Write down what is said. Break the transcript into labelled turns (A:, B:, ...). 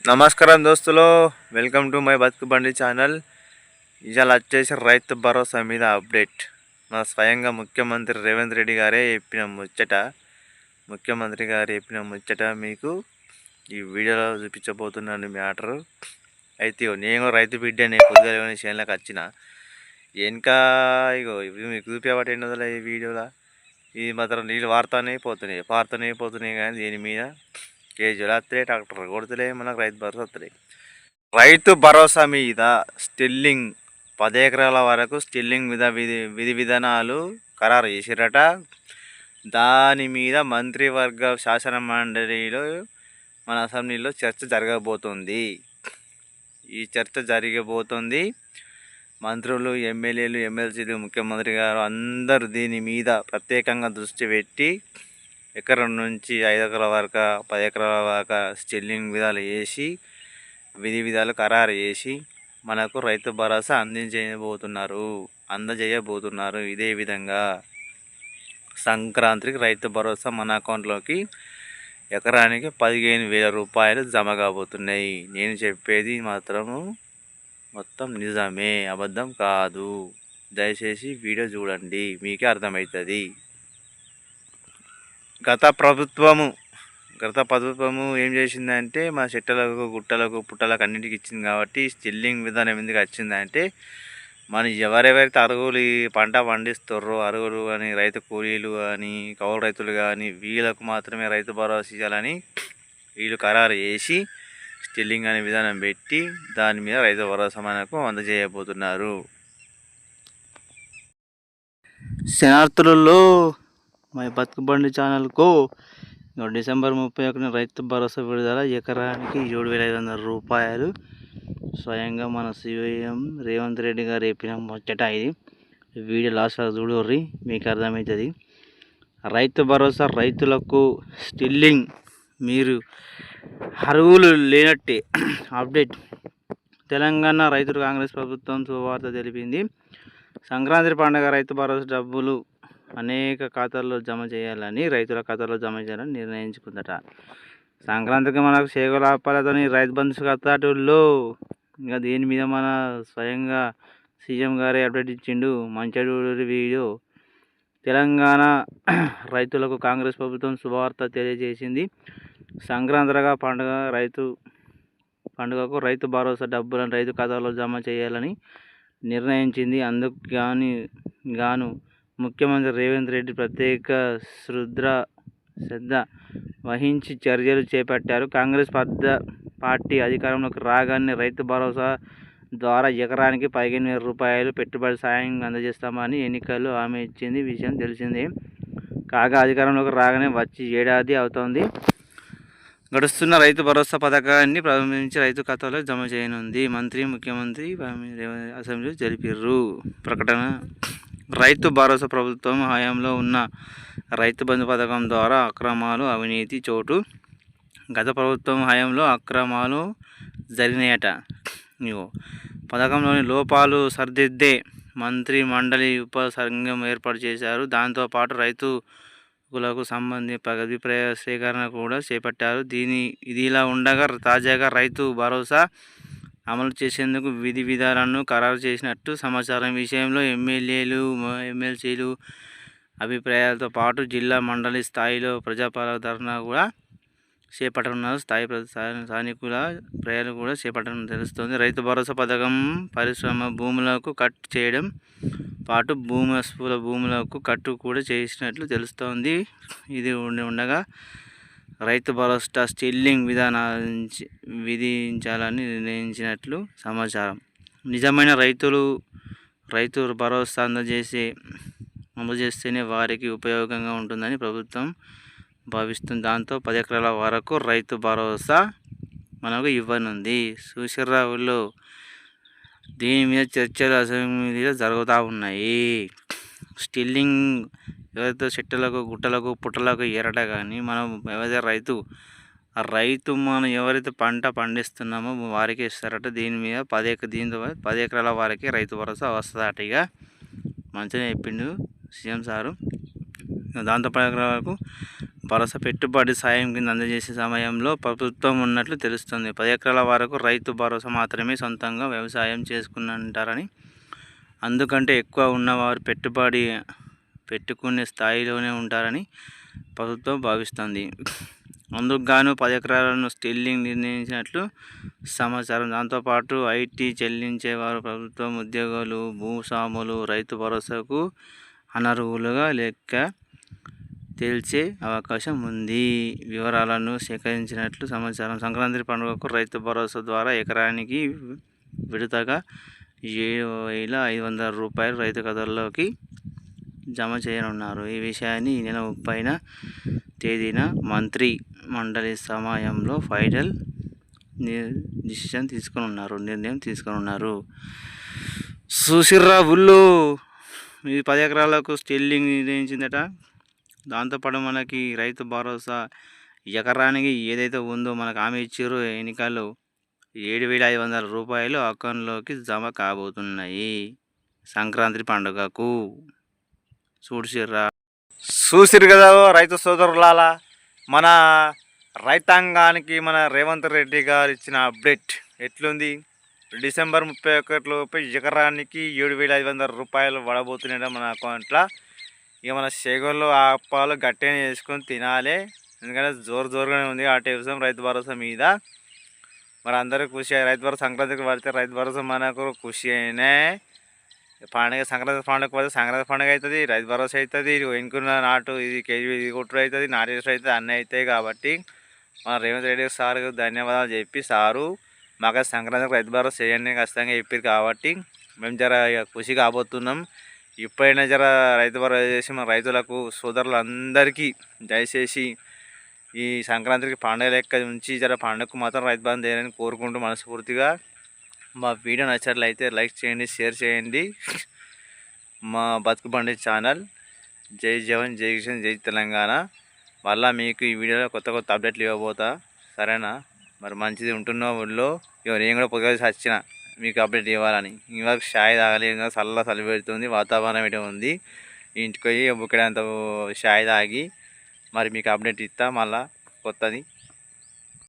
A: నమస్కారం దోస్తులు, welcome to my బతుకు బండి ఛానల్. ఇవాళ వచ్చేసి రైతు భరోసా మీద అప్డేట్. మన స్వయంగా ముఖ్యమంత్రి రేవంత్ రెడ్డి గారే చెప్పిన ముచ్చట మీకు ఈ వీడియోలో చూపించబోతున్నాను మ్యాటరు. అయితే నేను రైతు బిడ్డని పొద్దుగా చేనులకు వచ్చిన వెనక ఇగో మీకు చూపించబట్టి ఏంటో ఈ వీడియోలో ఇది మాత్రం నీళ్ళు పారుతూనే పోతున్నాయి కానీ దీని మీద కేజీలు వస్తాయి, ట్రాక్టర్ కొడుతులే, మనకు రైతు భరోసా వస్తాయి. రైతు భరోసా మీద స్టిల్లింగ్ 10 ఎకరాల వరకు స్టిల్లింగ్ మీద విధి విధానాలు ఖరారు చేసిరట. దాని మీద మంత్రివర్గ శాసన మండలిలో మన అసెంబ్లీలో చర్చ జరగబోతుంది. ఈ చర్చ జరగబోతుంది. మంత్రులు, ఎమ్మెల్యేలు, ఎమ్మెల్సీలు, ముఖ్యమంత్రి గారు అందరూ దీని మీద ప్రత్యేకంగా దృష్టి పెట్టి ఎకరం నుంచి 5 ఎకరాల వరకు 10 ఎకరాల వరకు స్టిల్లింగ్ విధాలు వేసి విధి విధాలు ఖరారు చేసి మనకు రైతు భరోసా అందజేయబోతున్నారు. ఇదే విధంగా సంక్రాంతికి రైతు భరోసా మన అకౌంట్లోకి ఎకరానికి 15,000 రూపాయలు జమ కాబోతున్నాయి. నేను చెప్పేది మాత్రము మొత్తం నిజమే, అబద్ధం కాదు. దయచేసి వీడియో చూడండి, మీకే అర్థమవుతుంది. గత ప్రభుత్వము ఏం చేసిందంటే మా చెట్టలకు, గుట్టలకు, పుట్టలకు అన్నింటికి ఇచ్చింది. కాబట్టి స్టిల్లింగ్ విధానం ఎందుకు వచ్చిందంటే మనం ఎవరెవరైతే అరుగులు పంట పండిస్తారో, అరుగులు కానీ, రైతు కూలీలు కానీ, కౌలు రైతులు కానీ, వీళ్ళకు మాత్రమే రైతు భరోసా ఇవ్వాలని వీళ్ళు ఖరారు చేసి స్టిల్లింగ్ అనే విధానం పెట్టి దాని మీద రైతు భరోసా మనకు అందజేయబోతున్నారు. శనార్థులలో మా బతుకు బండి ఛానల్కు డిసెంబర్ 31 రైతు భరోసా విడుదల. ఎకరానికి 7,500 రూపాయలు. స్వయంగా మన సీఎం రేవంత్ రెడ్డి గారు చెప్పిన ముచ్చట ఇది. వీడియో లాస్ట్ చూడర్రి, మీకు అర్థమవుతుంది. రైతు భరోసా రైతులకు స్టిల్లింగ్ మీరు అర్హులు లేనట్టే అప్డేట్. తెలంగాణ రైతులు కాంగ్రెస్ ప్రభుత్వం శుభవార్త తెలిపింది. సంక్రాంతి పండుగ రైతు భరోసా డబ్బులు అనేక ఖాతాల్లో జమ చేయాలని, రైతుల ఖాతాలో జమ చేయాలని నిర్ణయించుకుందట. సంక్రాంతికి మనకు చేగల ఆపాలతో రైతు బంధు ఖాతాలో ఇంకా దీని మీద మన స్వయంగా సీఎం గారే అప్డేట్ ఇచ్చిండు. మంచి వీడియో. తెలంగాణ రైతులకు కాంగ్రెస్ ప్రభుత్వం శుభవార్త తెలియజేసింది. సంక్రాంతిగా పండుగకు రైతు భరోసా డబ్బులను రైతు ఖాతాలో జమ చేయాలని నిర్ణయించింది. అందుకు గాను ముఖ్యమంత్రి రేవంత్ రెడ్డి ప్రత్యేక శ్రద్ధ వహించి చర్యలు చేపట్టారు. కాంగ్రెస్ పార్టీ అధికారంలోకి రాగానే రైతు భరోసా ద్వారా ఎకరానికి 15,000 రూపాయలు పెట్టుబడి సాయం అందజేస్తామని ఎన్నికల్లో హామీ ఇచ్చింది విషయం తెలిసిందే. కాగా అధికారంలోకి రాగానే వచ్చి ఏడాది అవుతోంది. గడుస్తున్న రైతు భరోసా పథకాన్ని ప్రారంభించి రైతు ఖాతాలో జమ చేయనుంది. ముఖ్యమంత్రి అసెంబ్లీ జరిపిర్రు ప్రకటన. రైతు భరోసా ప్రభుత్వం హయాంలో ఉన్న రైతు బంధు పథకం ద్వారా అక్రమాలు, అవినీతి చోటు. గత ప్రభుత్వం హయాంలో అక్రమాలు జరిగినాయట. పథకంలోని లోపాలు సరిదిద్దే మంత్రి మండలి ఉప సంఘం ఏర్పాటు చేశారు. దాంతోపాటు రైతులకు సంబంధించి అభిప్రాయ సేకరణ కూడా చేపట్టారు. ఇదిలా ఉండగా తాజాగా రైతు భరోసా అమలు చేసేందుకు విధి విధానాలను ఖరారు చేసినట్టు సమాచారం. విషయంలో ఎమ్మెల్యేలు, ఎమ్మెల్సీలు అభిప్రాయాలతో పాటు జిల్లా, మండలి స్థాయిలో ప్రజాపాలన ధర్నా కూడా చేపట్టనున్నారు. స్థానికుల ప్రయాలు కూడా చేపట్టడం తెలుస్తోంది. రైతు భరోసా పథకం పరిశ్రమ భూములకు కట్ చేయడం పాటు భూములకు కట్టు కూడా చేసినట్లు తెలుస్తోంది. ఇది ఉండగా రైతు భరోసా స్టిల్లింగ్ విధించాలని నిర్ణయించినట్లు సమాచారం. నిజమైన రైతు భరోసా అందజేస్తేనే వారికి ఉపయోగంగా ఉంటుందని ప్రభుత్వం భావిస్తుంది. దాంతో 10 ఎకరాల వరకు రైతు భరోసా మనకు ఇవ్వనుంది. చూసిర్రావుల్లో దీని మీద చర్చలు అసెంబ్లీలో జరుగుతూ ఉన్నాయి. స్టిల్లింగ్ ఎవరైతే చెట్టులకు, గుట్టలకు, పుట్టలకు ఏరట కానీ మనం ఎవరైతే రైతు మనం ఎవరైతే పంట పండిస్తున్నామో వారికి ఇస్తారట. దీని మీద 10 ఎకరాల వారికి రైతు భరోసా వస్తుందట. ఇక మంచిగా చెప్పిండు సీఎం సారు. దాంతో 10 ఎకరాల వరకు
B: భరోసా పెట్టుబడి సాయం కింద అందజేసే సమయంలో ప్రభుత్వం ఉన్నట్లు తెలుస్తుంది. 10 ఎకరాల వరకు రైతు భరోసా మాత్రమే సొంతంగా వ్యవసాయం చేసుకుంటారని, అందుకంటే ఎక్కువ ఉన్నవారు పెట్టుబడి పెట్టుకునే స్థాయిలోనే ఉంటారని ప్రభుత్వం భావిస్తుంది. అందుకు గాను 10 ఎకరాలను స్టిల్లింగ్ నిర్ణయించినట్లు సమాచారం. దాంతోపాటు ఐటీ చెల్లించేవారు, ప్రభుత్వం ఉద్యోగులు, భూస్వాములు రైతు భరోసాకు అనర్హులుగా లెక్క తేల్చే అవకాశం ఉంది. వివరాలను సేకరించినట్లు సమాచారం. సంక్రాంతి పండుగకు రైతు భరోసా ద్వారా ఎకరానికి విడతగా 7,500 రూపాయలు రైతు ఖాతాల్లోకి జమ చేయనున్నారు. ఈ విషయాన్ని ఈ నెల 30న తేదీన మంత్రి మండలి సమయంలో ఫైనల్ నిర్ణయం తీసుకున్నారు. చూసిర్రా ఊళ్ళో ఈ 10 ఎకరాలకు స్టిల్లింగ్ నిర్ణయించిందట. దాంతోపాటు మనకి రైతు భరోసా ఎకరానికి ఏదైతే ఉందో మనకు హామీ ఇచ్చారో ఎన్నికల్లో 7,500 రూపాయలు అకౌంట్లోకి జమ కాబోతున్నాయి సంక్రాంతి పండుగకు.
A: చూసిరు కదా రైతు సోదరులారా, మన రైతాంగానికి మన రేవంత్ రెడ్డి గారు ఇచ్చిన అప్డేట్ ఎట్లుంది. డిసెంబర్ 31 లోపు ఎకరానికి 7,500 రూపాయలు పడబోతున్నాయి మన అకౌంట్లో. ఇక మన చేగోళ్ళు అప్పాలు గట్టిగా చేసుకొని తినాలి, ఎందుకంటే జోరుగానే ఉంది ఆ టైం రైతు భరోసా మీద. మరి అందరూ ఖుషి. రైతు భరోసా సంక్రాంతికి పడితే రైతు భరోసా మనకు ఖుషి అయినా పండుగ. సంక్రాంతి పండుగ పడితే సంక్రాంతి పండుగ అవుతుంది, రైతు భరోసా అవుతుంది, ఎన్నుకున్న నాటు ఇది కేజీ ఇది కొట్టుడు అవుతుంది, నాటు వేసుడు అవుతుంది, అన్నీ అవుతాయి. కాబట్టి మన రేవంత్ రెడ్డి సార్ ధన్యవాదాలు చెప్పి, సారు మాకు సంక్రాంతికి రైతు భరోసా చేయండి ఖచ్చితంగా చెప్పారు. కాబట్టి మేము జర ఖుషి కాబోతున్నాం. ఇప్పుడైనా జర రైతు భరోసా చేసి మన రైతులకు సోదరులందరికీ దయచేసి ఈ సంక్రాంతికి పండుగ లెక్క ఉంచి జర పండుగకు మాత్రం రైతు బంధు చేయాలని కోరుకుంటూ మనస్ఫూర్తిగా. మా వీడియో నచ్చినట్లయితే లైక్ చేయండి, షేర్ చేయండి. మా బతుకు బండి ఛానల్. జై జవాన్, జై కిషన్, జై తెలంగాణ. మళ్ళీ మీకు ఈ వీడియోలో కొత్త అప్డేట్లు ఇవ్వబోతా, సరేనా? మరి మంచిది ఉంటున్న ఊళ్ళో. నేను కూడా పొద్దుగా వచ్చిన మీకు అప్డేట్ ఇవ్వాలని. ఇవాళ షాయ్ తాగలి, చలి పెడుతుంది, వాతావరణం ఇటు ఉంది. ఇంటికి పోయి బుక్కడంత షాయ్ తాగి మరి మీకు అప్డేట్ ఇస్తా మళ్ళీ కొత్తది.